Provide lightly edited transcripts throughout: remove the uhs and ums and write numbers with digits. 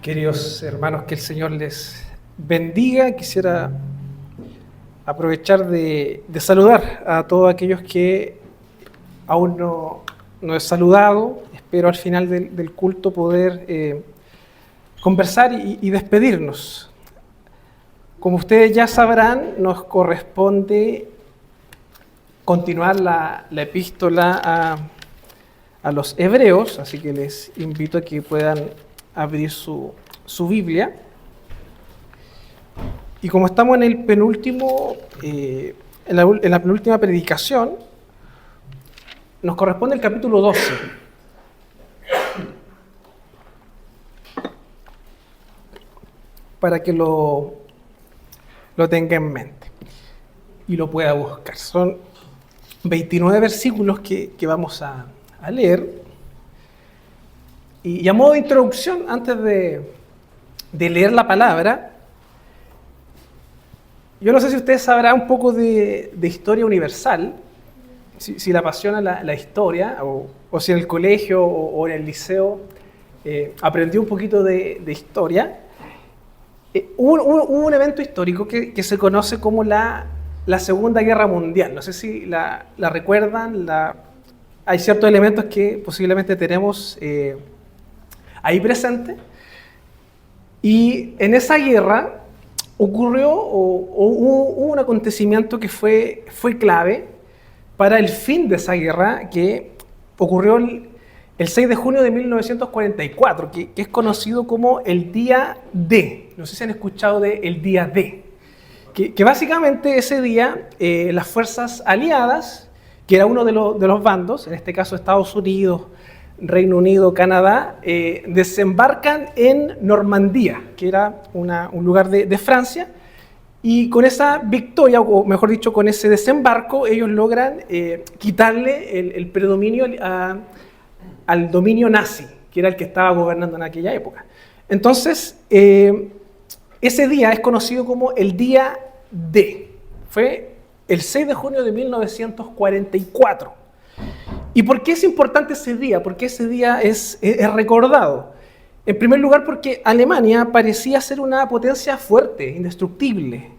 Queridos hermanos, que el Señor les bendiga. Quisiera aprovechar de saludar a todos aquellos que aún no he saludado. Espero al final del culto poder conversar y despedirnos. Como ustedes ya sabrán, nos corresponde continuar la epístola a los hebreos, así que les invito a que puedan abrir su Biblia. Y como estamos en el penúltimo, en la penúltima predicación, nos corresponde el capítulo 12. Para que lo tenga en mente y lo pueda buscar. Son 29 versículos que vamos a leer. Y a modo de introducción, antes de leer la palabra, yo no sé si ustedes sabrán un poco de historia universal, si le apasiona la historia, o si en el colegio o en el liceo aprendió un poquito de historia. Hubo un evento histórico que se conoce como la Segunda Guerra Mundial. No sé si la recuerdan. Hay ciertos elementos que posiblemente tenemos ahí presente. Y en esa guerra ocurrió hubo un acontecimiento que fue clave para el fin de esa guerra, que ocurrió el 6 de junio de 1944, que es conocido como el Día D. No sé si han escuchado del Día D. Que básicamente ese día las fuerzas aliadas, que era uno de los bandos, en este caso Estados Unidos, Reino Unido, Canadá, desembarcan en Normandía, que era un lugar de Francia, y con esa victoria, o mejor dicho, con ese desembarco, ellos logran quitarle el predominio al dominio nazi, que era el que estaba gobernando en aquella época. Entonces, ese día es conocido como el Día D. Fue el 6 de junio de 1944. ¿Y por qué es importante ese día? ¿Por qué ese día es recordado? En primer lugar, porque Alemania parecía ser una potencia fuerte, indestructible.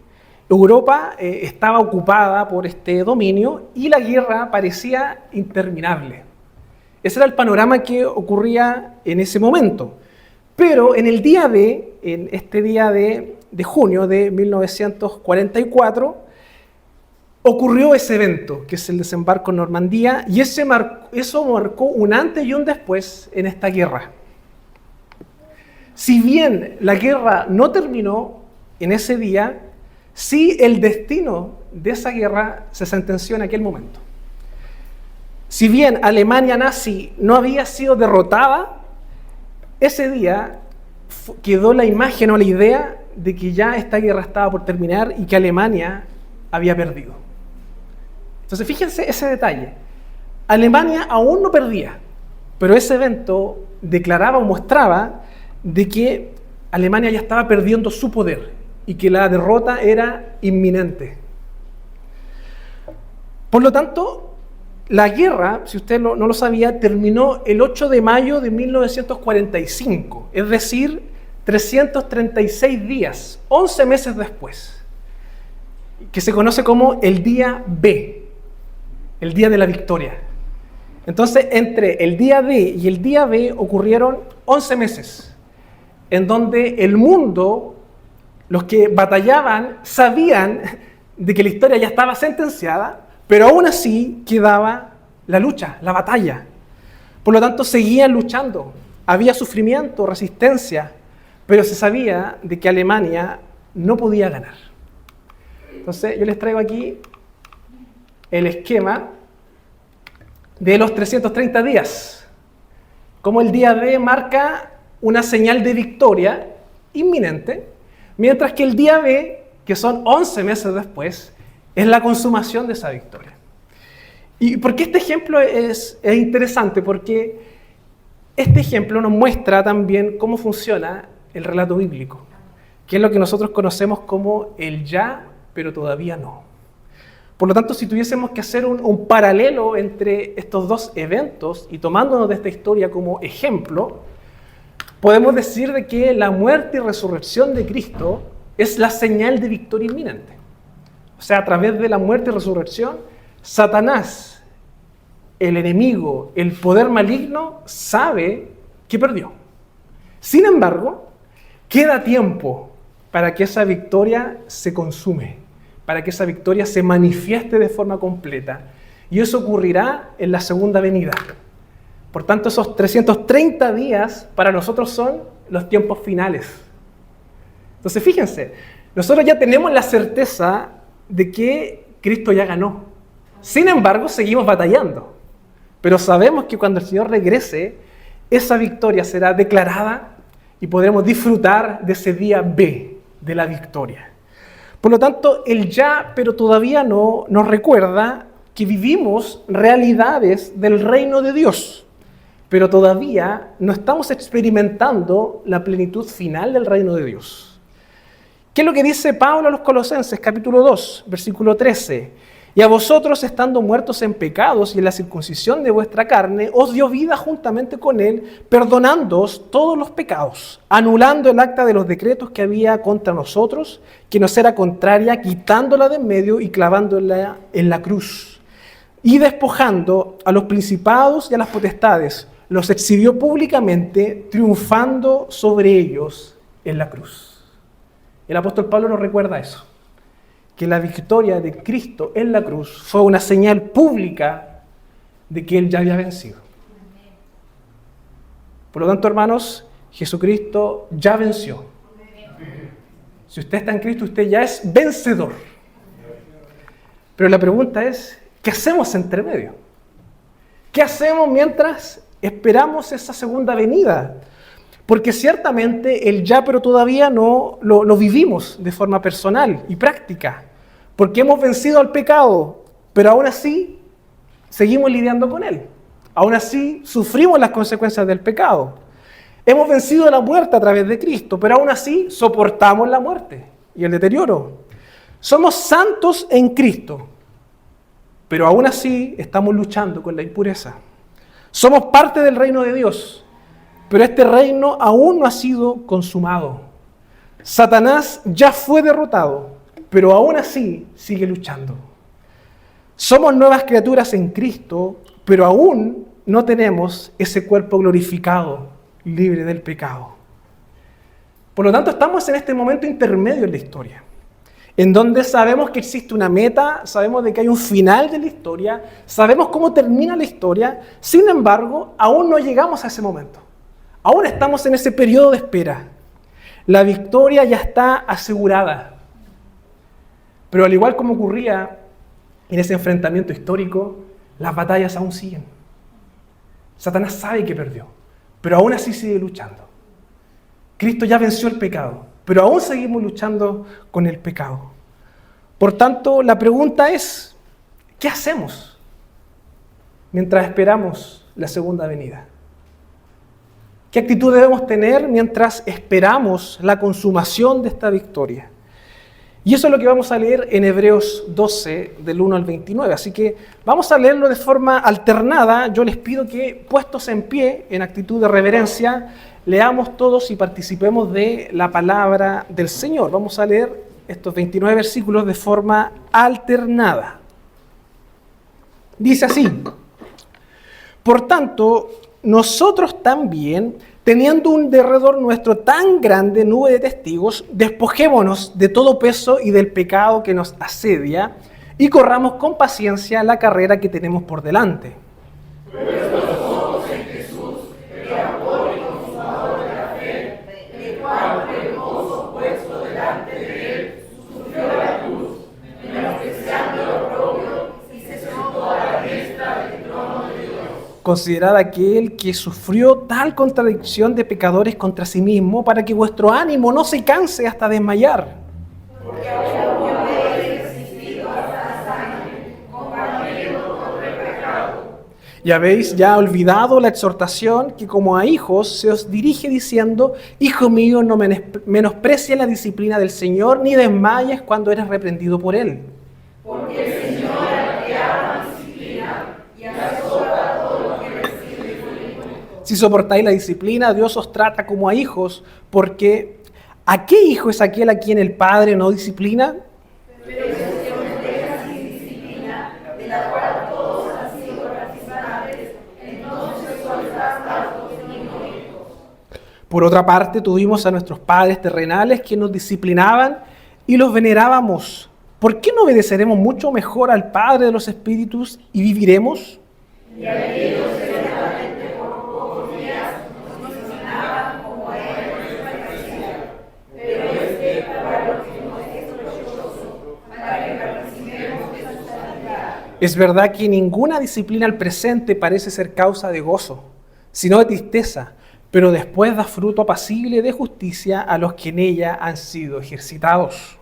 Europa estaba ocupada por este dominio y la guerra parecía interminable. Ese era el panorama que ocurría en ese momento. Pero en el día D, en este día de junio de 1944, ocurrió ese evento, que es el desembarco en Normandía, y eso marcó un antes y un después en esta guerra. Si bien la guerra no terminó en ese día, sí el destino de esa guerra se sentenció en aquel momento. Si bien Alemania nazi no había sido derrotada, ese día quedó la imagen o la idea de que ya esta guerra estaba por terminar y que Alemania había perdido. Entonces fíjense ese detalle. Alemania aún no perdía, pero ese evento declaraba o mostraba de que Alemania ya estaba perdiendo su poder y que la derrota era inminente. Por lo tanto, la guerra, si usted no lo sabía, terminó el 8 de mayo de 1945, es decir, 336 días, 11 meses después, que se conoce como el Día B, el Día de la Victoria. Entonces, entre el Día D y el Día B ocurrieron 11 meses, en donde el mundo, los que batallaban, sabían de que la historia ya estaba sentenciada, pero aún así quedaba la lucha, la batalla. Por lo tanto, seguían luchando. Había sufrimiento, resistencia, pero se sabía de que Alemania no podía ganar. Entonces, yo les traigo aquí el esquema de los 330 días. Como el día D marca una señal de victoria inminente, mientras que el día B, que son 11 meses después, es la consumación de esa victoria. ¿Y por qué este ejemplo es interesante? Porque este ejemplo nos muestra también cómo funciona el relato bíblico, que es lo que nosotros conocemos como el ya, pero todavía no. Por lo tanto, si tuviésemos que hacer un paralelo entre estos dos eventos y tomándonos de esta historia como ejemplo, podemos decir de que la muerte y resurrección de Cristo es la señal de victoria inminente. O sea, a través de la muerte y resurrección, Satanás, el enemigo, el poder maligno, sabe que perdió. Sin embargo, queda tiempo para que esa victoria se consume, para que esa victoria se manifieste de forma completa. Y eso ocurrirá en la segunda venida. Por tanto, esos 330 días para nosotros son los tiempos finales. Entonces, fíjense, nosotros ya tenemos la certeza de que Cristo ya ganó. Sin embargo, seguimos batallando. Pero sabemos que cuando el Señor regrese, esa victoria será declarada y podremos disfrutar de ese día B de la victoria. Por lo tanto, el ya, pero todavía no, nos recuerda que vivimos realidades del reino de Dios, pero todavía no estamos experimentando la plenitud final del reino de Dios. ¿Qué es lo que dice Pablo a los Colosenses, capítulo 2, versículo 13? Y a vosotros, estando muertos en pecados y en la circuncisión de vuestra carne, os dio vida juntamente con él, perdonándoos todos los pecados, anulando el acta de los decretos que había contra nosotros, que nos era contraria, quitándola de en medio y clavándola en la cruz. Y despojando a los principados y a las potestades, los exhibió públicamente, triunfando sobre ellos en la cruz. El apóstol Pablo nos recuerda eso, que la victoria de Cristo en la cruz fue una señal pública de que Él ya había vencido. Por lo tanto, hermanos, Jesucristo ya venció. Si usted está en Cristo, usted ya es vencedor. Pero la pregunta es, ¿qué hacemos entre medio? ¿Qué hacemos mientras esperamos esa segunda venida? Porque ciertamente el ya, pero todavía no lo vivimos de forma personal y práctica. Porque hemos vencido al pecado, pero aún así seguimos lidiando con él. Aún así sufrimos las consecuencias del pecado. Hemos vencido la muerte a través de Cristo, pero aún así soportamos la muerte y el deterioro. Somos santos en Cristo, pero aún así estamos luchando con la impureza. Somos parte del reino de Dios, pero este reino aún no ha sido consumado. Satanás ya fue derrotado, pero aún así sigue luchando. Somos nuevas criaturas en Cristo, pero aún no tenemos ese cuerpo glorificado, libre del pecado. Por lo tanto, estamos en este momento intermedio en la historia, en donde sabemos que existe una meta, sabemos de que hay un final de la historia, sabemos cómo termina la historia, sin embargo, aún no llegamos a ese momento. Aún estamos en ese periodo de espera. La victoria ya está asegurada. Pero al igual como ocurría en ese enfrentamiento histórico, las batallas aún siguen. Satanás sabe que perdió, pero aún así sigue luchando. Cristo ya venció el pecado, pero aún seguimos luchando con el pecado. Por tanto, la pregunta es, ¿qué hacemos mientras esperamos la segunda venida? ¿Qué actitud debemos tener mientras esperamos la consumación de esta victoria? Y eso es lo que vamos a leer en Hebreos 12, del 1 al 29. Así que vamos a leerlo de forma alternada. Yo les pido que, puestos en pie, en actitud de reverencia, leamos todos y participemos de la palabra del Señor. Vamos a leer estos 29 versículos de forma alternada. Dice así: por tanto, nosotros también, teniendo un derredor nuestro tan grande nube de testigos, despojémonos de todo peso y del pecado que nos asedia y corramos con paciencia la carrera que tenemos por delante. Considerad aquel que sufrió tal contradicción de pecadores contra sí mismo, para que vuestro ánimo no se canse hasta desmayar. Porque aún no habéis resistido hasta la sangre, combatiendo contra el pecado. Y habéis ya olvidado la exhortación que como a hijos se os dirige diciendo: Hijo mío, no menosprecies la disciplina del Señor, ni desmayes cuando eres reprendido por Él. Porque el Señor al que ama disciplina y azota todo lo que recibe. Si soportáis la disciplina, Dios os trata como a hijos, porque ¿a qué hijo es aquel a quien el Padre no disciplina? Por otra parte, tuvimos a nuestros padres terrenales que nos disciplinaban y los venerábamos. ¿Por qué no obedeceremos mucho mejor al Padre de los Espíritus y viviremos? Es verdad que ninguna disciplina al presente parece ser causa de gozo, sino de tristeza, pero después da fruto apacible de justicia a los que en ella han sido ejercitados.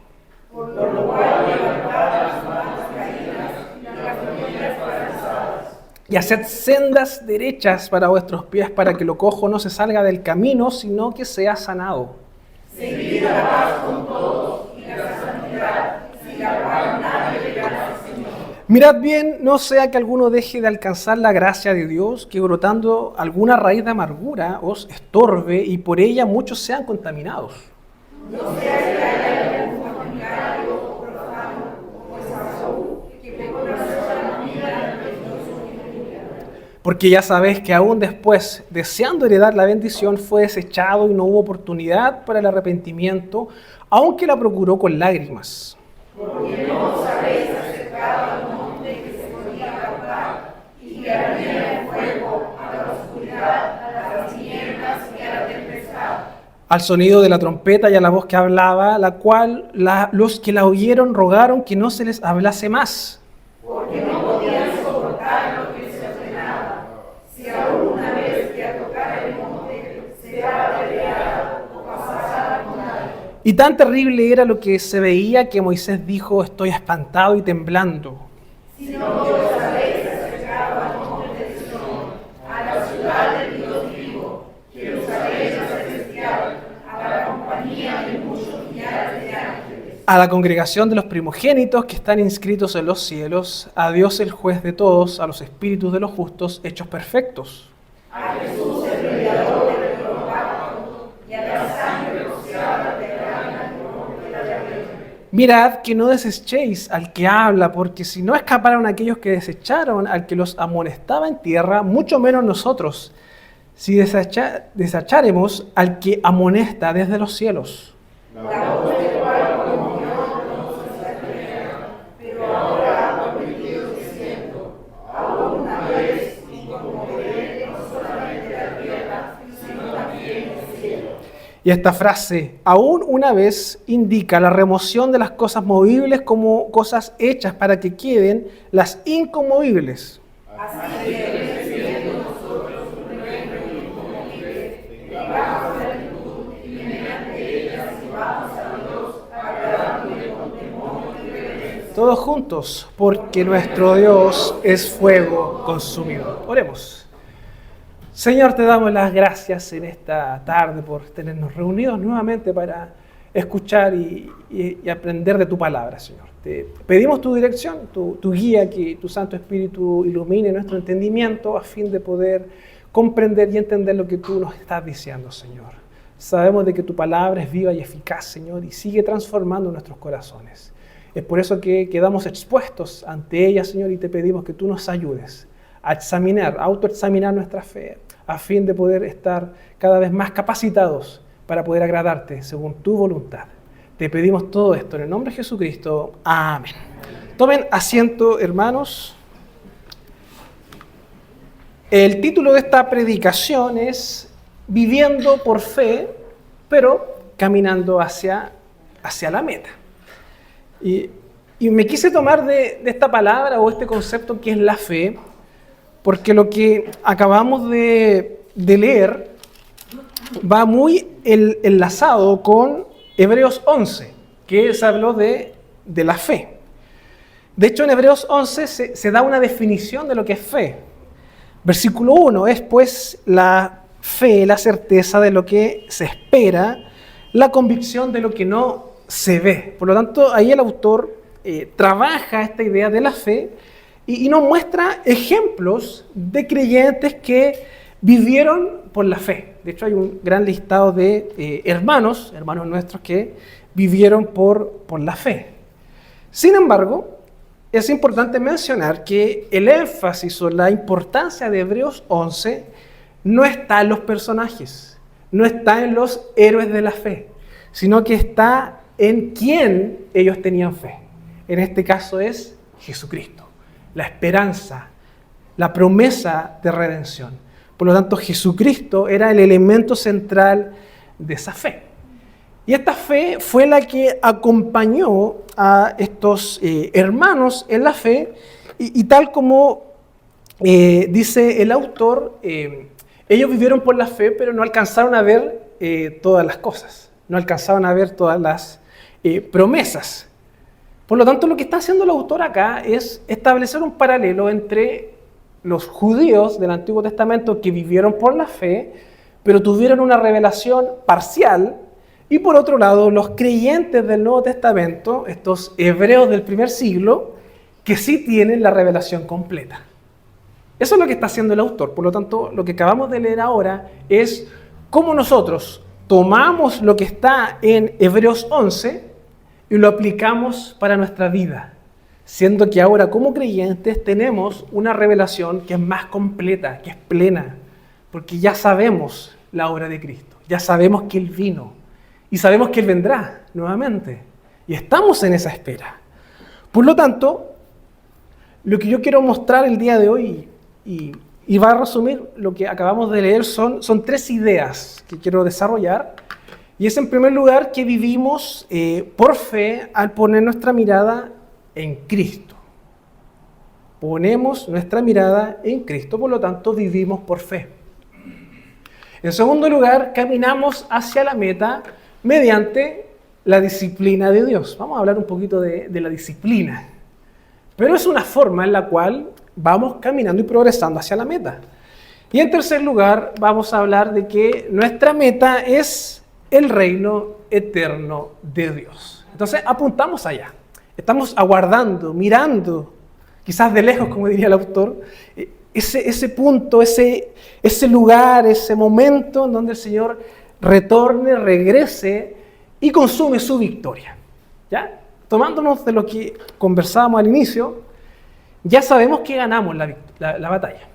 Y haced sendas derechas para vuestros pies, para que lo cojo no se salga del camino, sino que sea sanado. Seguid la paz con todos y la santidad, sin la cual nadie verá al Señor. Mirad bien, no sea que alguno deje de alcanzar la gracia de Dios, que brotando alguna raíz de amargura os estorbe y por ella muchos sean contaminados. No sea que haya algún fornicario o profano, como Esaú, que pecó la soberanía de Dios. Porque ya sabéis que aún después, deseando heredar la bendición, fue desechado y no hubo oportunidad para el arrepentimiento, aunque la procuró con lágrimas. Porque no os habéis acercado al monte que se podía apartar y que ardía en fuego, a la oscuridad, a las tinieblas y a la tempestad. Al sonido de la trompeta y a la voz que hablaba, la cual los que la oyeron rogaron que no se les hablase más. Porque no podían soportar lo que se ordenaba. Si aún una vez que a tocar el monte se apedreada o pasara con algo. Y tan terrible era lo que se veía que Moisés dijo: estoy espantado y temblando. Si no os habéis acercado al monte de Sion, a la ciudad del Dios vivo, que os habéis celestial, a la compañía de muchos millares de ángeles. A la congregación de los primogénitos que están inscritos en los cielos, a Dios el juez de todos, a los espíritus de los justos hechos perfectos. A Jesús el mediador del nuevo pacto y a la sangre rociada de la corona de la ley. Mirad que no desechéis al que habla, porque si no escaparon aquellos que desecharon al que los amonestaba en tierra, mucho menos nosotros, si desecháremos al que amonesta desde los cielos. La voz del cual comunión nos extraña, pero ahora ha prometido diciendo: aún una vez y conmoveré no solamente la tierra, sino también el cielo. Y esta frase, aún una vez, indica la remoción de las cosas movibles como cosas hechas para que queden las inconmovibles. Así que, recibiendo nosotros un reino inconmovible, vengamos a la virtud y mediante ellas vamos a Dios, agradándole con temor y reverencia. Todos juntos, porque nuestro Dios es fuego consumidor. Oremos. Señor, te damos las gracias en esta tarde por tenernos reunidos nuevamente para escuchar y aprender de tu palabra, Señor. Te pedimos tu dirección, tu guía, que tu Santo Espíritu ilumine nuestro entendimiento a fin de poder comprender y entender lo que tú nos estás diciendo, Señor. Sabemos de que tu palabra es viva y eficaz, Señor, y sigue transformando nuestros corazones. Es por eso que quedamos expuestos ante ella, Señor, y te pedimos que tú nos ayudes a examinar, a autoexaminar nuestra fe, a fin de poder estar cada vez más capacitados para poder agradarte según tu voluntad. Te pedimos todo esto en el nombre de Jesucristo. Amén. Tomen asiento, hermanos. El título de esta predicación es Viviendo por fe, pero caminando hacia la meta. Y me quise tomar de esta palabra o este concepto que es la fe, porque lo que acabamos de leer va muy enlazado con Hebreos 11, que se habló de la fe. De hecho, en Hebreos 11 se da una definición de lo que es fe. Versículo 1 es pues la fe, la certeza de lo que se espera, la convicción de lo que no se ve. Por lo tanto, ahí el autor trabaja esta idea de la fe y nos muestra ejemplos de creyentes que vivieron por la fe. De hecho, hay un gran listado de hermanos nuestros que vivieron por la fe. Sin embargo, es importante mencionar que el énfasis o la importancia de Hebreos 11 no está en los personajes, no está en los héroes de la fe, sino que está en quién ellos tenían fe. En este caso es Jesucristo, la esperanza, la promesa de redención. Por lo tanto, Jesucristo era el elemento central de esa fe. Y esta fe fue la que acompañó a estos hermanos en la fe, y tal como dice el autor, ellos vivieron por la fe, pero no alcanzaron a ver todas las cosas, no alcanzaron a ver todas las promesas. Por lo tanto, lo que está haciendo el autor acá es establecer un paralelo entre los judíos del Antiguo Testamento que vivieron por la fe, pero tuvieron una revelación parcial, y por otro lado, los creyentes del Nuevo Testamento, estos hebreos del primer siglo, que sí tienen la revelación completa. Eso es lo que está haciendo el autor. Por lo tanto, lo que acabamos de leer ahora es cómo nosotros tomamos lo que está en Hebreos 11 y lo aplicamos para nuestra vida, siendo que ahora como creyentes tenemos una revelación que es más completa, que es plena, porque ya sabemos la obra de Cristo, ya sabemos que Él vino y sabemos que Él vendrá nuevamente y estamos en esa espera. Por lo tanto, lo que yo quiero mostrar el día de hoy y va a resumir lo que acabamos de leer son tres ideas que quiero desarrollar. Y es en primer lugar que vivimos por fe al poner nuestra mirada en Cristo. Ponemos nuestra mirada en Cristo, por lo tanto vivimos por fe. En segundo lugar, caminamos hacia la meta mediante la disciplina de Dios. Vamos a hablar un poquito de la disciplina. Pero es una forma en la cual vamos caminando y progresando hacia la meta. Y en tercer lugar, vamos a hablar de que nuestra meta es el reino eterno de Dios. Entonces, apuntamos allá. Estamos aguardando, mirando, quizás de lejos, como diría el autor, ese punto, ese lugar, ese momento en donde el Señor retorne, regrese y consume su victoria. ¿Ya? Tomándonos de lo que conversábamos al inicio, ya sabemos que ganamos la batalla.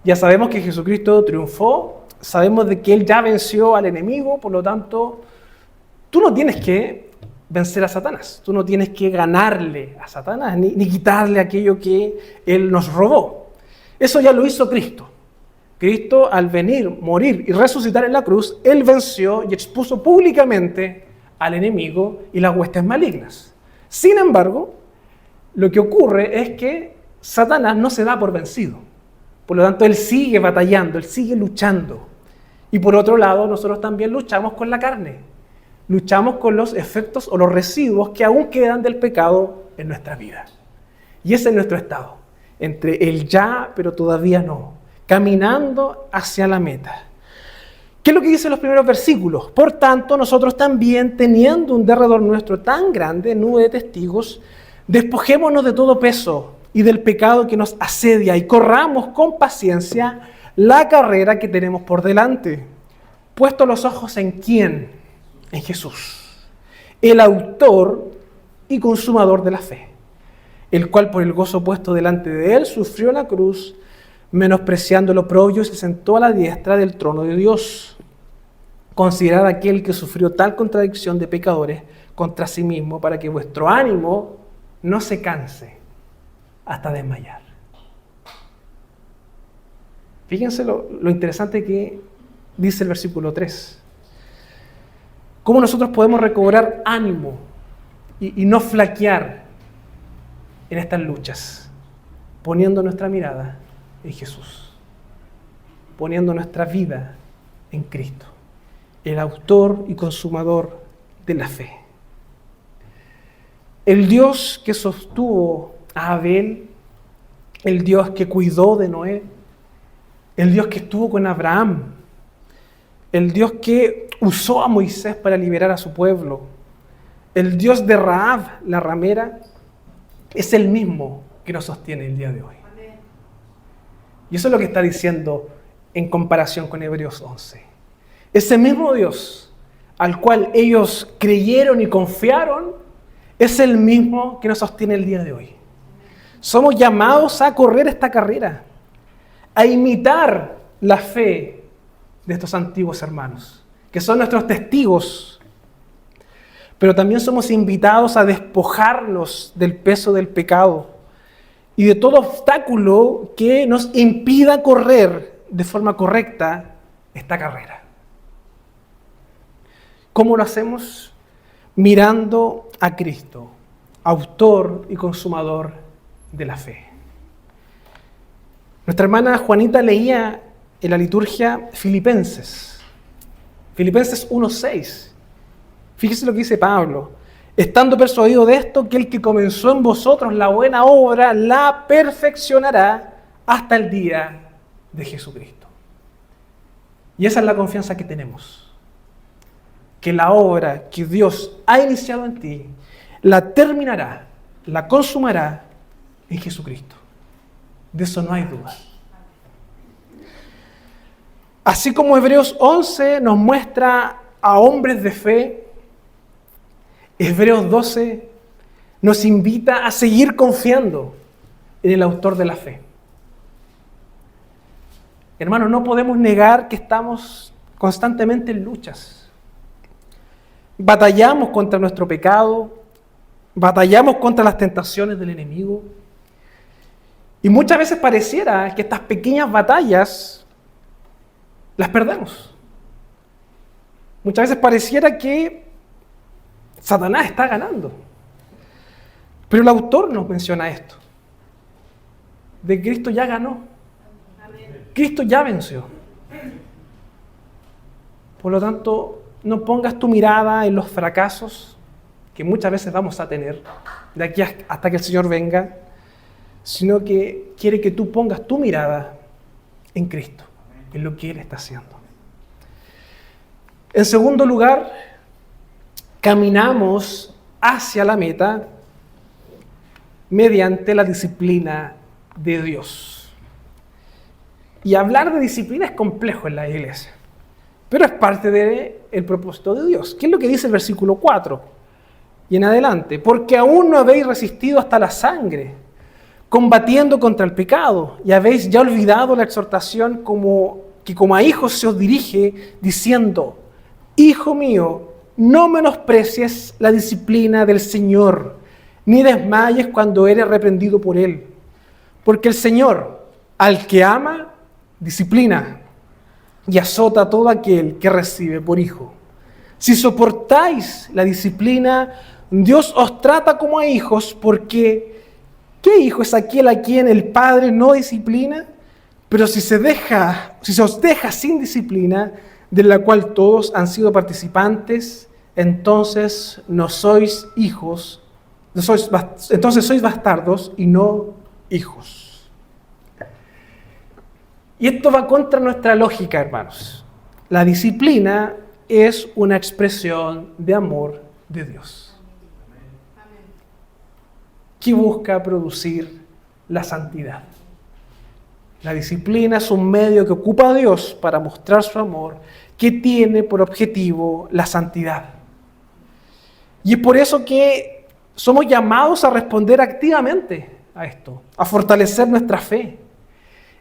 Ya sabemos que Jesucristo triunfó, sabemos de que Él ya venció al enemigo, por lo tanto, tú no tienes que vencer a Satanás, tú no tienes que ganarle a Satanás, ni quitarle aquello que Él nos robó. Eso ya lo hizo Cristo. Cristo, al venir, morir y resucitar en la cruz, Él venció y expuso públicamente al enemigo y las huestes malignas. Sin embargo, lo que ocurre es que Satanás no se da por vencido. Por lo tanto, él sigue batallando, él sigue luchando. Y por otro lado, nosotros también luchamos con la carne. Luchamos con los efectos o los residuos que aún quedan del pecado en nuestra vida. Y ese es nuestro estado, entre el ya, pero todavía no, caminando hacia la meta. ¿Qué es lo que dicen los primeros versículos? Por tanto, nosotros también, teniendo un derredor nuestro tan grande, nube de testigos, despojémonos de todo peso y del pecado que nos asedia y corramos con paciencia la carrera que tenemos por delante. Puesto los ojos en ¿quién? En Jesús, el autor y consumador de la fe, el cual por el gozo puesto delante de él sufrió la cruz, menospreciando el oprobio, y se sentó a la diestra del trono de Dios. Considerad aquel que sufrió tal contradicción de pecadores contra sí mismo, para que vuestro ánimo no se canse hasta desmayar. Fíjense lo interesante que dice el versículo 3. Cómo nosotros podemos recobrar ánimo y no flaquear en estas luchas, poniendo nuestra mirada en Jesús, poniendo nuestra vida en Cristo, el autor y consumador de la fe. El Dios que sostuvo a Abel, el Dios que cuidó de Noé, el Dios que estuvo con Abraham, el Dios que usó a Moisés para liberar a su pueblo, el Dios de Rahab, la ramera, es el mismo que nos sostiene el día de hoy. Y eso es lo que está diciendo en comparación con Hebreos 11. Ese mismo Dios al cual ellos creyeron y confiaron es el mismo que nos sostiene el día de hoy. Somos llamados a correr esta carrera, a imitar la fe de estos antiguos hermanos, que son nuestros testigos. Pero también somos invitados a despojarnos del peso del pecado y de todo obstáculo que nos impida correr de forma correcta esta carrera. ¿Cómo lo hacemos? Mirando a Cristo, autor y consumador de la fe. Nuestra hermana Juanita leía en la liturgia Filipenses 1:6. Fíjese lo que dice Pablo: estando persuadido de esto, que el que comenzó en vosotros la buena obra la perfeccionará hasta el día de Jesucristo. Y esa es la confianza que tenemos, que la obra que Dios ha iniciado en ti la terminará, la consumará en Jesucristo. De eso no hay duda. Así como Hebreos 11 nos muestra a hombres de fe, Hebreos 12 nos invita a seguir confiando en el autor de la fe. Hermanos, no podemos negar que estamos constantemente en luchas. Batallamos contra nuestro pecado, batallamos contra las tentaciones del enemigo. Y muchas veces pareciera que estas pequeñas batallas las perdemos. Muchas veces pareciera que Satanás está ganando. Pero el autor nos menciona esto: de Cristo ya ganó. Cristo ya venció. Por lo tanto, no pongas tu mirada en los fracasos que muchas veces vamos a tener de aquí hasta que el Señor venga, sino que quiere que tú pongas tu mirada en Cristo, en lo que Él está haciendo. En segundo lugar, caminamos hacia la meta mediante la disciplina de Dios. Y hablar de disciplina es complejo en la iglesia, pero es parte del propósito de Dios. ¿Qué es lo que dice el versículo 4 y en adelante? Porque aún no habéis resistido hasta la sangre, combatiendo contra el pecado, y habéis ya olvidado la exhortación que como a hijos se os dirige, diciendo: Hijo mío, no menosprecies la disciplina del Señor, ni desmayes cuando eres reprendido por Él. Porque el Señor, al que ama, disciplina y azota a todo aquel que recibe por hijo. Si soportáis la disciplina, Dios os trata como a hijos, porque ¿qué hijo es aquel a quien el Padre no disciplina? Pero si se os deja sin disciplina, de la cual todos han sido participantes, entonces no sois hijos, entonces sois bastardos y no hijos. Y esto va contra nuestra lógica, hermanos. La disciplina es una expresión de amor de Dios, que busca producir la santidad. La disciplina es un medio que ocupa a Dios para mostrar su amor, que tiene por objetivo la santidad. Y es por eso que somos llamados a responder activamente a esto, a fortalecer nuestra fe,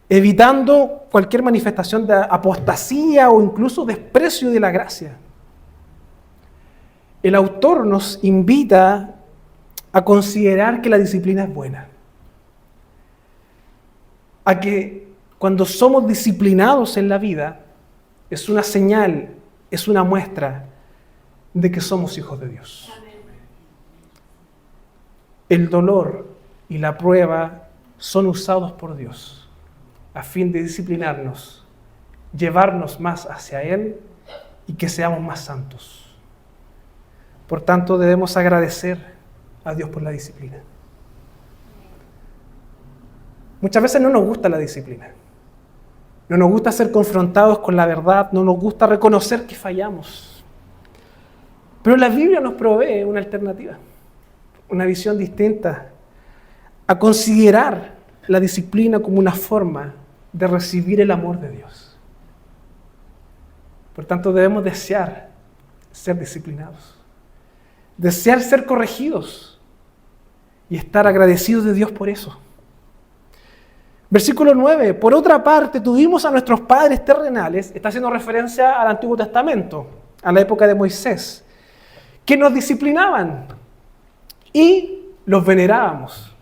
evitando cualquier manifestación de apostasía o incluso desprecio de la gracia. El autor nos invita a considerar que la disciplina es buena, a que cuando somos disciplinados en la vida es una señal, es una muestra de que somos hijos de Dios. El dolor y la prueba son usados por Dios a fin de disciplinarnos, llevarnos más hacia Él y que seamos más santos. Por tanto, debemos agradecer a Dios por la disciplina. Muchas veces no nos gusta la disciplina. No nos gusta ser confrontados con la verdad, no nos gusta reconocer que fallamos. Pero la Biblia nos provee una alternativa, una visión distinta, a considerar la disciplina como una forma de recibir el amor de Dios. Por tanto, debemos desear ser disciplinados, desear ser corregidos y estar agradecidos de Dios por eso. Versículo 9, por otra parte, tuvimos a nuestros padres terrenales, está haciendo referencia al Antiguo Testamento, a la época de Moisés, que nos disciplinaban y los venerábamos.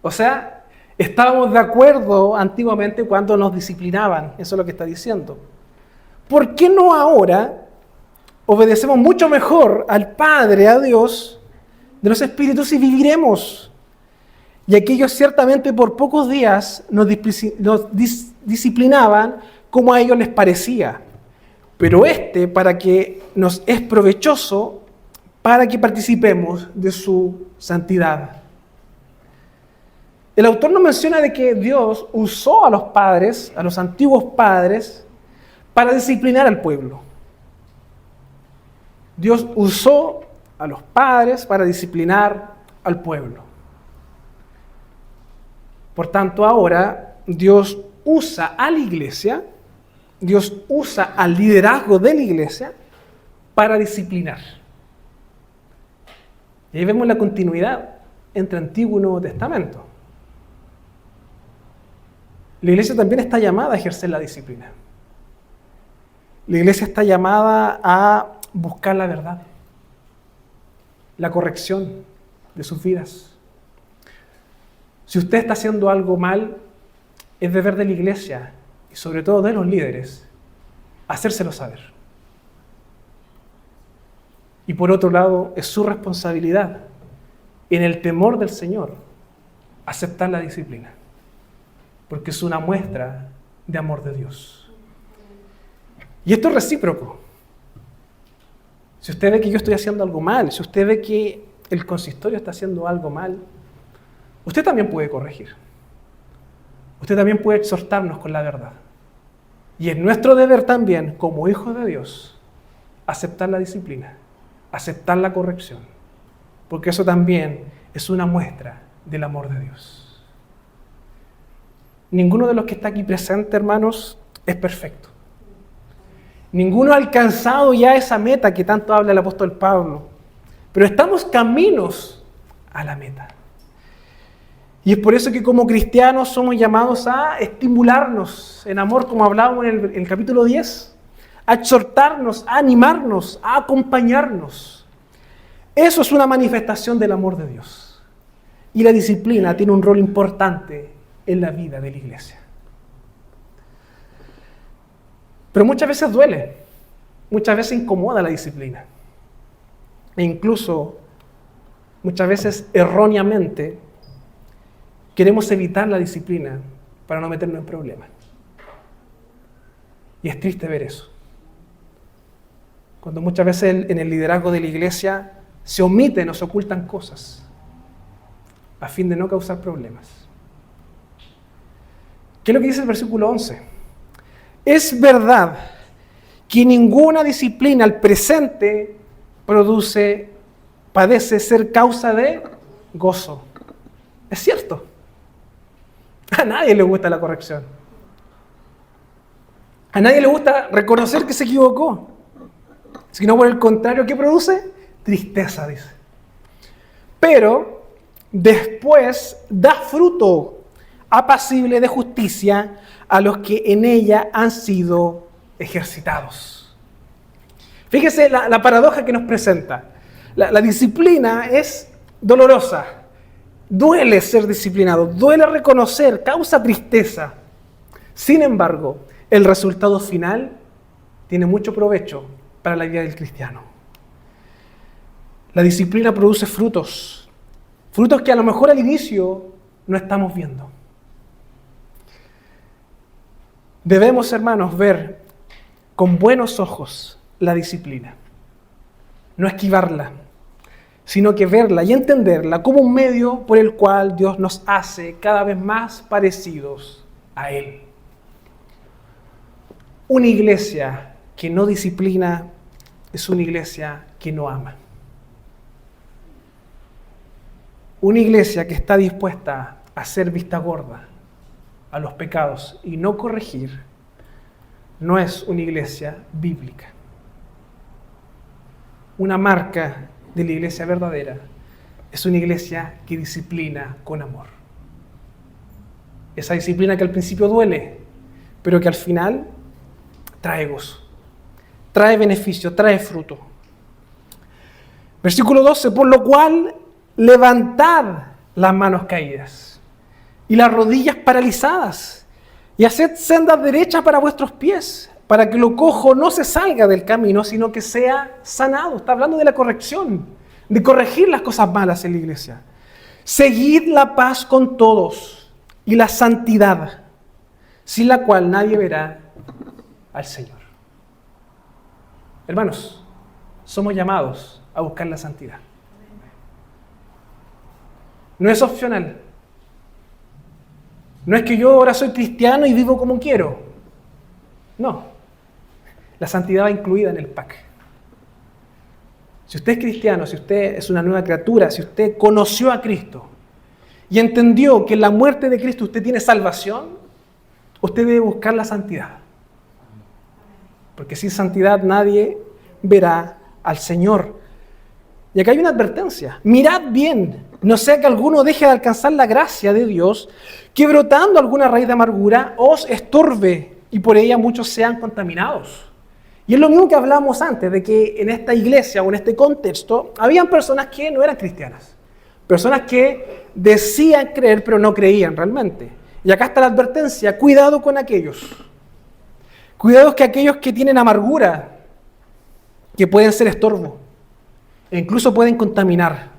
O sea, estábamos de acuerdo antiguamente cuando nos disciplinaban, eso es lo que está diciendo. ¿Por qué no ahora obedecemos mucho mejor al Padre, a Dios, de los espíritus y viviremos? Y aquellos ciertamente por pocos días nos disciplinaban como a ellos les parecía. Pero para que nos es provechoso, para que participemos de su santidad. El autor nos menciona de que Dios usó a los padres, a los antiguos padres, para disciplinar al pueblo. Dios usó a los padres para disciplinar al pueblo. Por tanto, ahora Dios usa a la iglesia, Dios usa al liderazgo de la iglesia para disciplinar. Y ahí vemos la continuidad entre Antiguo y Nuevo Testamento. La iglesia también está llamada a ejercer la disciplina. La iglesia está llamada a buscar la verdad, la corrección de sus vidas. Si usted está haciendo algo mal, es deber de la iglesia y sobre todo de los líderes hacérselo saber. Y por otro lado, es su responsabilidad, en el temor del Señor, aceptar la disciplina, porque es una muestra de amor de Dios. Y esto es recíproco. Si usted ve que yo estoy haciendo algo mal, si usted ve que el consistorio está haciendo algo mal, usted también puede corregir. Usted también puede exhortarnos con la verdad. Y es nuestro deber también, como hijos de Dios, aceptar la disciplina, aceptar la corrección, porque eso también es una muestra del amor de Dios. Ninguno de los que está aquí presente, hermanos, es perfecto. Ninguno ha alcanzado ya esa meta que tanto habla el apóstol Pablo, pero estamos caminos a la meta. Y es por eso que como cristianos somos llamados a estimularnos en amor, como hablábamos en el capítulo 10, a exhortarnos, a animarnos, a acompañarnos. Eso es una manifestación del amor de Dios. Y la disciplina tiene un rol importante en la vida de la iglesia. Pero muchas veces duele, muchas veces incomoda la disciplina. E incluso, muchas veces erróneamente, queremos evitar la disciplina para no meternos en problemas. Y es triste ver eso. Cuando muchas veces en el liderazgo de la iglesia se omiten o se ocultan cosas a fin de no causar problemas. ¿Qué es lo que dice el versículo 11? Es verdad que ninguna disciplina al presente padece ser causa de gozo. Es cierto. A nadie le gusta la corrección. A nadie le gusta reconocer que se equivocó. Sino por el contrario, ¿qué produce? Tristeza, dice. Pero después da fruto apacible de justicia a los que en ella han sido ejercitados. Fíjese la paradoja que nos presenta. La disciplina es dolorosa. Duele ser disciplinado, duele reconocer, causa tristeza. Sin embargo, el resultado final tiene mucho provecho para la vida del cristiano. La disciplina produce frutos que a lo mejor al inicio no estamos viendo. Debemos, hermanos, ver con buenos ojos la disciplina, no esquivarla, sino que verla y entenderla como un medio por el cual Dios nos hace cada vez más parecidos a Él. Una iglesia que no disciplina es una iglesia que no ama. Una iglesia que está dispuesta a hacer vista gorda a los pecados y no corregir, no es una iglesia bíblica. Una marca de la iglesia verdadera es una iglesia que disciplina con amor. Esa disciplina que al principio duele, pero que al final trae gozo, trae beneficio, trae fruto. Versículo 12, por lo cual levantad las manos caídas y las rodillas paralizadas y haced sendas derechas para vuestros pies, para que lo cojo no se salga del camino, sino que sea sanado. Está hablando de la corrección, de corregir las cosas malas en la iglesia. Seguid la paz con todos y la santidad, sin la cual nadie verá al Señor. Hermanos, somos llamados a buscar la santidad. No es opcional. No es que yo ahora soy cristiano y vivo como quiero. No. La santidad va incluida en el pack. Si usted es cristiano, si usted es una nueva criatura, si usted conoció a Cristo y entendió que en la muerte de Cristo usted tiene salvación, usted debe buscar la santidad. Porque sin santidad nadie verá al Señor. Y acá hay una advertencia. Mirad bien, no sea que alguno deje de alcanzar la gracia de Dios, que brotando alguna raíz de amargura os estorbe y por ella muchos sean contaminados. Y es lo mismo que hablábamos antes, de que en esta iglesia o en este contexto habían personas que no eran cristianas. Personas que decían creer pero no creían realmente. Y acá está la advertencia, cuidado con aquellos. Cuidado que aquellos que tienen amargura, que pueden ser estorbo, e incluso pueden contaminar.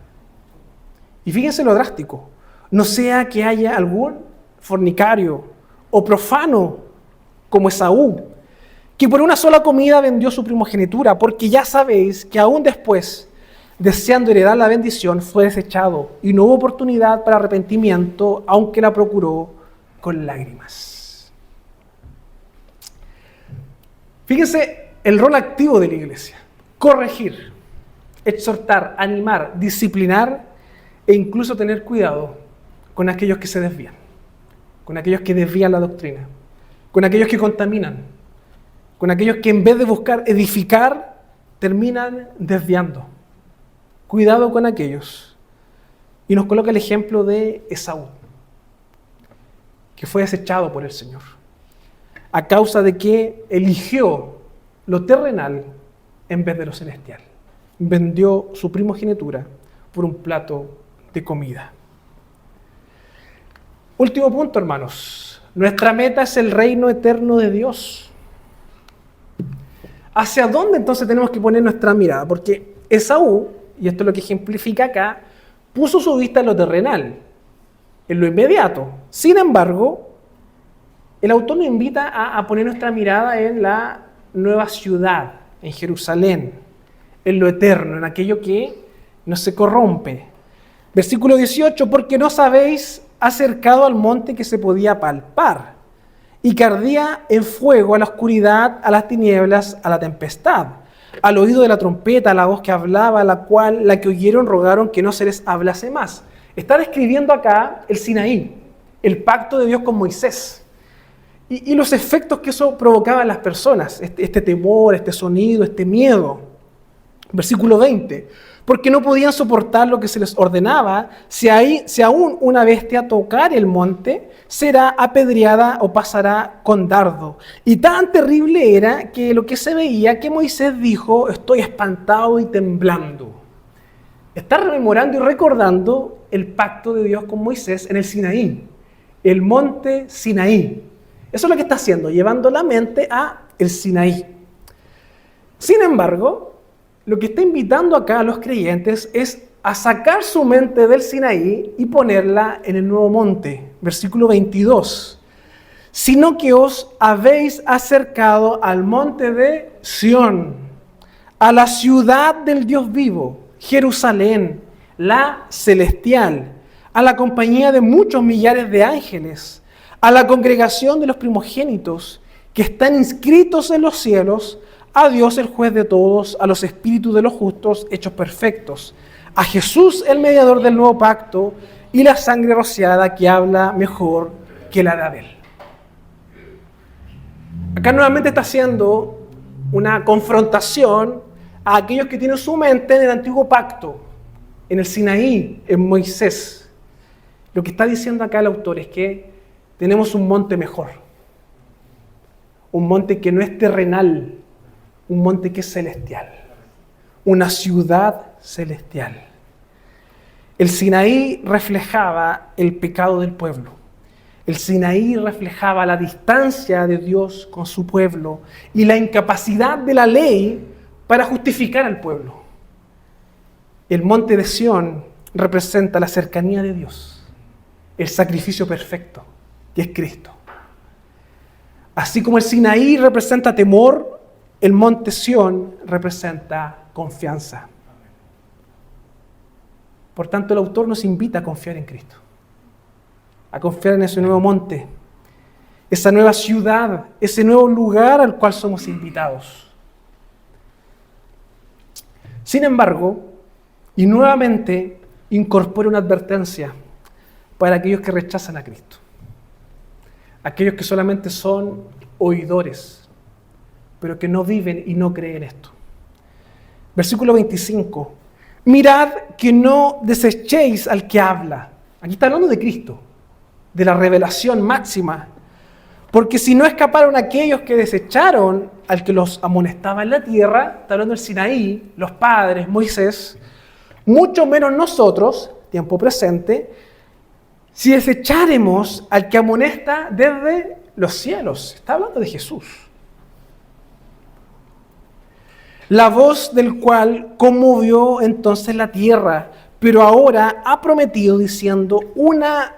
Y fíjense lo drástico, no sea que haya algún fornicario o profano como Esaú, que por una sola comida vendió su primogenitura, porque ya sabéis que aún después, deseando heredar la bendición, fue desechado y no hubo oportunidad para arrepentimiento, aunque la procuró con lágrimas. Fíjense el rol activo de la iglesia: corregir, exhortar, animar, disciplinar e incluso tener cuidado con aquellos que se desvían, con aquellos que desvían la doctrina, con aquellos que contaminan, con aquellos que en vez de buscar edificar, terminan desviando. Cuidado con aquellos. Y nos coloca el ejemplo de Esaú, que fue desechado por el Señor, a causa de que eligió lo terrenal en vez de lo celestial. Vendió su primogenitura por un plato de comida. Último punto, hermanos. Nuestra meta es el reino eterno de Dios. ¿Hacia dónde entonces tenemos que poner nuestra mirada? Porque Esaú, y esto es lo que ejemplifica acá, puso su vista en lo terrenal, en lo inmediato. Sin embargo, el autor nos invita a poner nuestra mirada en la nueva ciudad, en Jerusalén, en lo eterno, en aquello que no se corrompe. Versículo 18, porque no sabéis acercado al monte que se podía palpar y que ardía en fuego, a la oscuridad, a las tinieblas, a la tempestad, al oído de la trompeta, a la voz que hablaba, la que oyeron rogaron que no se les hablase más. Está describiendo acá el Sinaí, el pacto de Dios con Moisés, y los efectos que eso provocaba en las personas, este temor, este sonido, este miedo. Versículo 20, porque no podían soportar lo que se les ordenaba, si aún una bestia tocar el monte, será apedreada o pasará con dardo. Y tan terrible era que lo que se veía, que Moisés dijo, estoy espantado y temblando. Está rememorando y recordando el pacto de Dios con Moisés en el Sinaí, el monte Sinaí. Eso es lo que está haciendo, llevando la mente a el Sinaí. Sin embargo, lo que está invitando acá a los creyentes es a sacar su mente del Sinaí y ponerla en el nuevo monte. Versículo 22. Sino que os habéis acercado al monte de Sión, a la ciudad del Dios vivo, Jerusalén, la celestial, a la compañía de muchos millares de ángeles, a la congregación de los primogénitos que están inscritos en los cielos, a Dios el juez de todos, a los espíritus de los justos hechos perfectos, a Jesús el mediador del nuevo pacto y la sangre rociada que habla mejor que la de Abel. Acá nuevamente está haciendo una confrontación a aquellos que tienen su mente en el antiguo pacto, en el Sinaí, en Moisés. Lo que está diciendo acá el autor es que tenemos un monte mejor, un monte que no es terrenal, un monte que es celestial, una ciudad celestial. El Sinaí reflejaba el pecado del pueblo. El Sinaí reflejaba la distancia de Dios con su pueblo y la incapacidad de la ley para justificar al pueblo. El monte de Sión representa la cercanía de Dios, el sacrificio perfecto, que es Cristo. Así como el Sinaí representa temor, el monte Sión representa confianza. Por tanto, el autor nos invita a confiar en Cristo, a confiar en ese nuevo monte, esa nueva ciudad, ese nuevo lugar al cual somos invitados. Sin embargo, y nuevamente incorpora una advertencia para aquellos que rechazan a Cristo, aquellos que solamente son oidores, pero que no viven y no creen esto. Versículo 25. Mirad que no desechéis al que habla. Aquí está hablando de Cristo, de la revelación máxima. Porque si no escaparon aquellos que desecharon al que los amonestaba en la tierra, está hablando del Sinaí, los padres, Moisés, mucho menos nosotros, tiempo presente, si desecháremos al que amonesta desde los cielos. Está hablando de Jesús. La voz del cual conmovió entonces la tierra, pero ahora ha prometido diciendo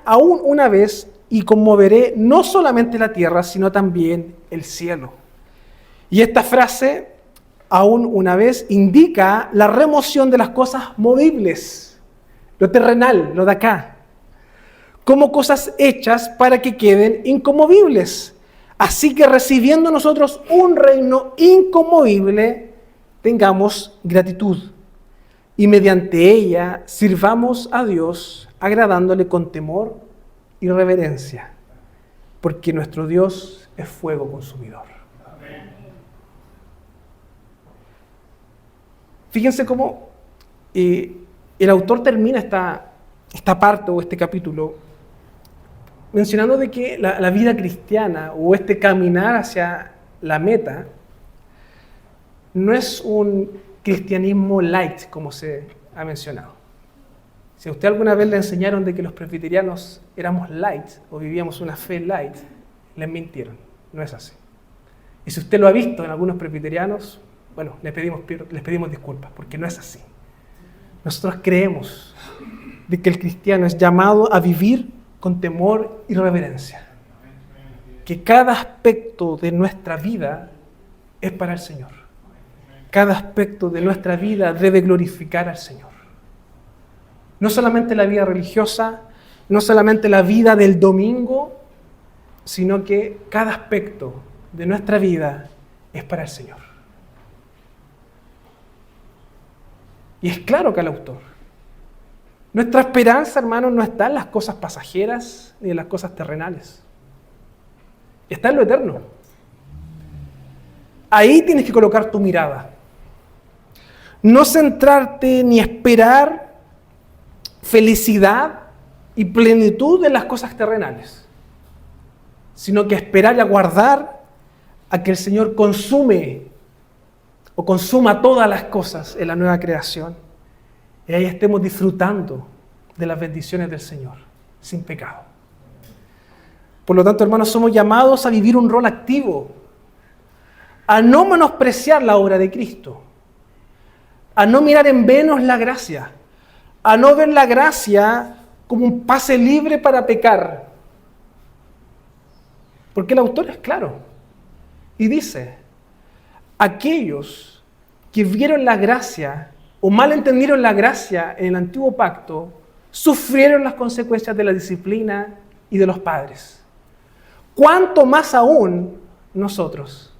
aún una vez, y conmoveré no solamente la tierra, sino también el cielo. Y esta frase, aún una vez, indica la remoción de las cosas movibles, lo terrenal, lo de acá, como cosas hechas para que queden inconmovibles. Así que recibiendo nosotros un reino inconmovible, tengamos gratitud y mediante ella sirvamos a Dios agradándole con temor y reverencia, porque nuestro Dios es fuego consumidor. Fíjense cómo el autor termina esta parte o este capítulo mencionando de que la vida cristiana o este caminar hacia la meta no es un cristianismo light, como se ha mencionado. Si a usted alguna vez le enseñaron de que los presbiterianos éramos light o vivíamos una fe light, les mintieron. No es así. Y si usted lo ha visto en algunos presbiterianos, bueno, les pedimos disculpas, porque no es así. Nosotros creemos de que el cristiano es llamado a vivir con temor y reverencia. Que cada aspecto de nuestra vida es para el Señor. Cada aspecto de nuestra vida debe glorificar al Señor. No solamente la vida religiosa, no solamente la vida del domingo, sino que cada aspecto de nuestra vida es para el Señor. Y es claro que el autor. Nuestra esperanza, hermanos, no está en las cosas pasajeras ni en las cosas terrenales. Está en lo eterno. Ahí tienes que colocar tu mirada. No centrarte ni esperar felicidad y plenitud en las cosas terrenales, sino que esperar y aguardar a que el Señor consuma todas las cosas en la nueva creación y ahí estemos disfrutando de las bendiciones del Señor, sin pecado. Por lo tanto, hermanos, somos llamados a vivir un rol activo, a no menospreciar la obra de Cristo, a no mirar en menos la gracia, a no ver la gracia como un pase libre para pecar. Porque el autor es claro y dice, aquellos que vieron la gracia o mal entendieron la gracia en el antiguo pacto, sufrieron las consecuencias de la disciplina y de los padres. ¿Cuánto más aún nosotros,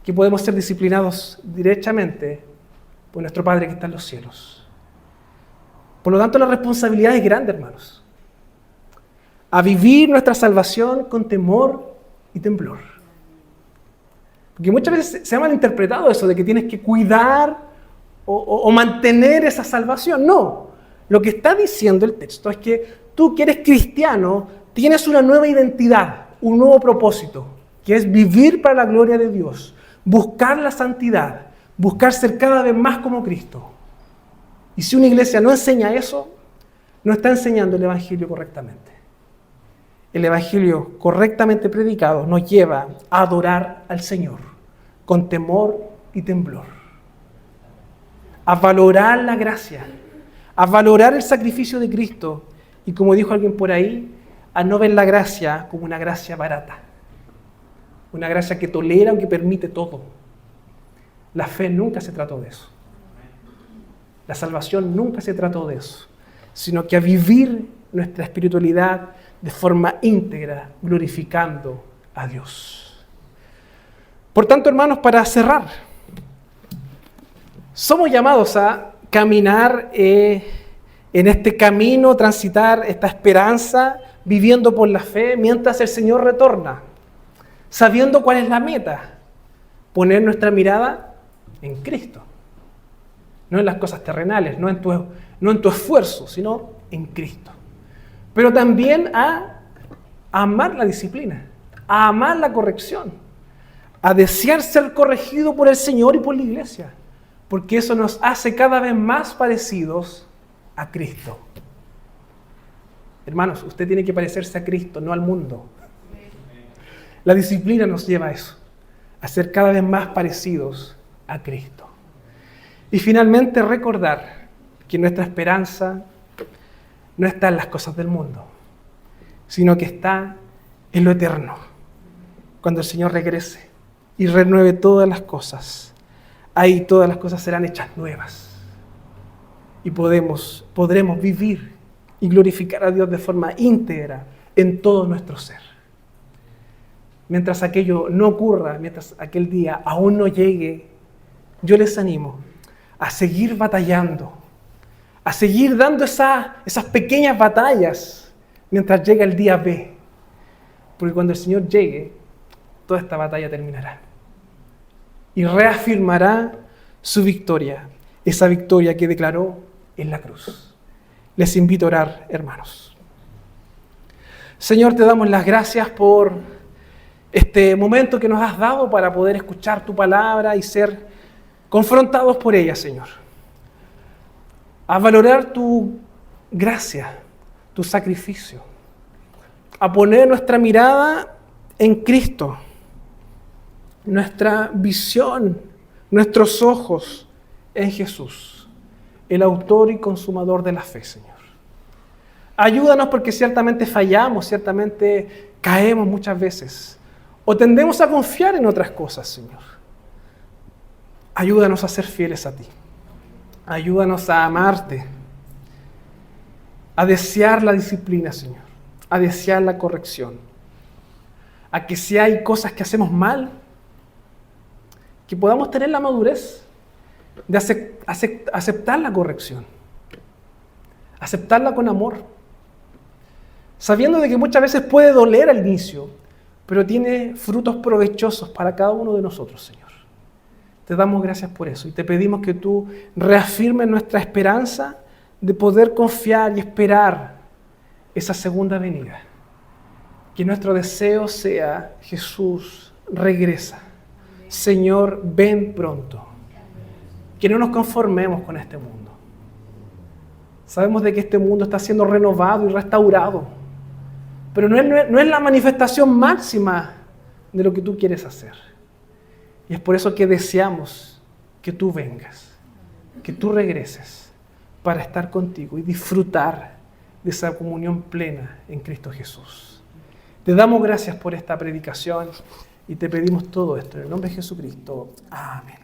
que podemos ser disciplinados directamente por nuestro Padre que está en los cielos? Por lo tanto, la responsabilidad es grande, hermanos, a vivir nuestra salvación con temor y temblor. Porque muchas veces se ha malinterpretado eso de que tienes que cuidar o mantener esa salvación. No, lo que está diciendo el texto es que tú que eres cristiano tienes una nueva identidad, un nuevo propósito, que es vivir para la gloria de Dios, buscar la santidad, buscar ser cada vez más como Cristo. Y si una iglesia no enseña eso, no está enseñando el Evangelio correctamente. El Evangelio correctamente predicado nos lleva a adorar al Señor con temor y temblor, a valorar la gracia, a valorar el sacrificio de Cristo y, como dijo alguien por ahí, a no ver la gracia como una gracia barata, una gracia que tolera o que permite todo. La fe nunca se trató de eso. La salvación nunca se trató de eso, sino que a vivir nuestra espiritualidad de forma íntegra, glorificando a Dios. Por tanto, hermanos, para cerrar, somos llamados a caminar en este camino, transitar esta esperanza, viviendo por la fe mientras el Señor retorna, sabiendo cuál es la meta, poner nuestra mirada en Cristo, no en las cosas terrenales, no en tu esfuerzo, sino en Cristo. Pero también a amar la disciplina, a amar la corrección, a desear ser corregido por el Señor y por la iglesia, porque eso nos hace cada vez más parecidos a Cristo. Hermanos, usted tiene que parecerse a Cristo, no al mundo. La disciplina nos lleva a eso, a ser cada vez más parecidos a Cristo. Y finalmente recordar que nuestra esperanza no está en las cosas del mundo, sino que está en lo eterno. Cuando el Señor regrese y renueve todas las cosas, ahí todas las cosas serán hechas nuevas. Y podremos vivir y glorificar a Dios de forma íntegra en todo nuestro ser. Mientras aquello no ocurra, mientras aquel día aún no llegue, yo les animo a seguir batallando, a seguir dando esas pequeñas batallas mientras llega el día B. Porque cuando el Señor llegue, toda esta batalla terminará. Y reafirmará su victoria, esa victoria que declaró en la cruz. Les invito a orar, hermanos. Señor, te damos las gracias por este momento que nos has dado para poder escuchar tu palabra y ser confrontados por ella, Señor. A valorar tu gracia, tu sacrificio. A poner nuestra mirada en Cristo. Nuestra visión, nuestros ojos en Jesús, el autor y consumador de la fe, Señor. Ayúdanos porque ciertamente fallamos, ciertamente caemos muchas veces, o tendemos a confiar en otras cosas, Señor. Ayúdanos a ser fieles a ti. Ayúdanos a amarte, a desear la disciplina, Señor, a desear la corrección, a que si hay cosas que hacemos mal, que podamos tener la madurez de aceptar la corrección, aceptarla con amor, sabiendo de que muchas veces puede doler al inicio, pero tiene frutos provechosos para cada uno de nosotros, Señor. Te damos gracias por eso y te pedimos que tú reafirmes nuestra esperanza de poder confiar y esperar esa segunda venida. Que nuestro deseo sea: Jesús, regresa. Señor, ven pronto. Que no nos conformemos con este mundo. Sabemos de que este mundo está siendo renovado y restaurado, pero no es la manifestación máxima de lo que tú quieres hacer. Y es por eso que deseamos que tú vengas, que tú regreses para estar contigo y disfrutar de esa comunión plena en Cristo Jesús. Te damos gracias por esta predicación y te pedimos todo esto en el nombre de Jesucristo. Amén.